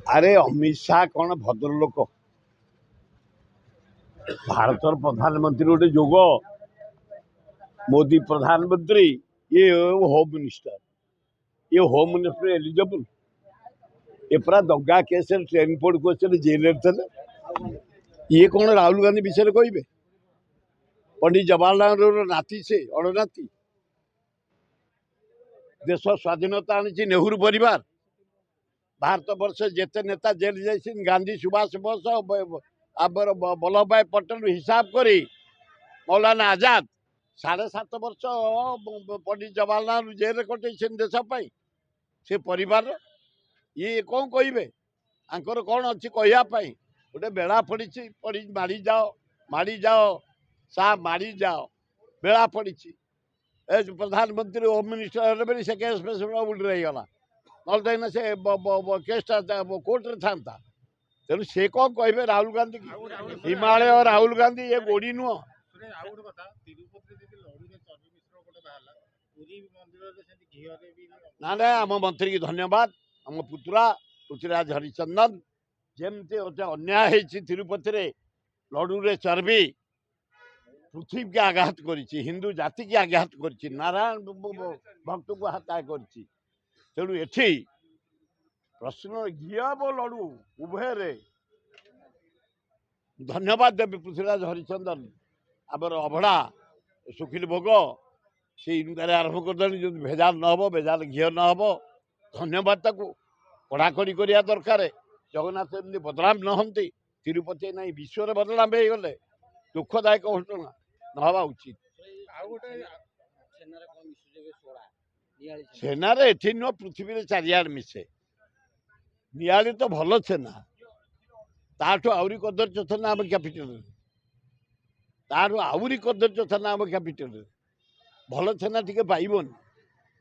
अरे अमित शाह कौन भद्रलोक भारतर प्रधानमंत्री गोटे जोग मोदी प्रधानमंत्री ये होम मिनिस्टर ये होम मिनिस्टर एलिजिबल ये पूरा दंगा case train port question jail थे ये कौन राहुल गांधी विषय कहे पंडित जवाहरलाल नेहरू नाती से अणनाती देश स्वाधीनता आनी नेहरू परिवार भारत वर्ष जिते नेता जेल जाइए गांधी सुभाष बोस आबर वल्लभ भाई पटेल हिसाब करी मौलाना आजाद 7.5 वर्ष पंडित जवाहरलाल जेल कटे देश से परिवार ये कौन कहे आंकर कौन अच्छी कहवाई गोटे बेड़ा पड़ी पड़ी माड़ी जाओ सा माड़ी जाओ बेड़ा पड़ी प्रधानमंत्री होम मिनिस्टर से केस फेस उल्टी रहीगला ना से केसटा कोर्टे था तेणु से कौन कहे राहुल गांधी की हिमालय और राहुल गांधी ये गोड़ी नुह ना ना आम मंत्री की धन्यवाद आम पुतुरा पृथ्वीराज हरिचंदन जमती अन्याय तिरुपति रे लड्डू रे चर्बी पृथ्वी के आघात करी हिंदू जाति की आघात करी नारायण भक्त को हत्या करू एठी प्रश्न घी और लड्डू उभय रे धन्यवाद देवी पृथ्वीराज हरिचंदन आबर अभड़ा सुखिल भोग से इनकार आरंभ करदे जो भेजाल न हो भेजाल घी न हो धन्यवाद ताकू कड़ाकड़ी करिया दरकार जगन्नाथ एमती बदनाम न हंती तिरुपति ना विश्व बदनाम हो गले दुखदायक घटना न हवा उचित सेनार एठी नुह पृथ्वी चारिआड मिसे निआली तो भल छेना ताठू आहरी कदर्य छेना आम कैपिटल ताठू आहरी कदर्य छेना आम कैपिटल भल छेना टिके पाइबनी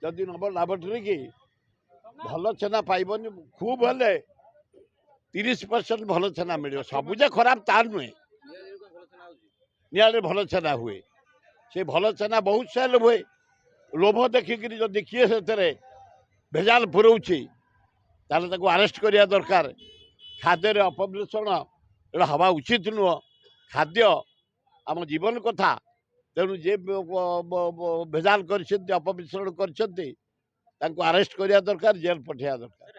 जदि नब लाबरेटरी की भल छेना पाइबनी खूब हेले 30% भल छेना मिल सबुजे खराब तार नुहे निआली भल छेना हुए से भल छेना बहुत सेल हुए लोभ देखिक जदि किए से भेजाल पुरौची ताले आरेस्ट करिया दरकार खाद्य अपमिश्रण एटा हवा उचित नुह खाद्य आम जीवन कथा तेणु जे भेजाल कर अपमिश्रण कर आरेस्ट करिया दरकार जेल पठेया दरकार।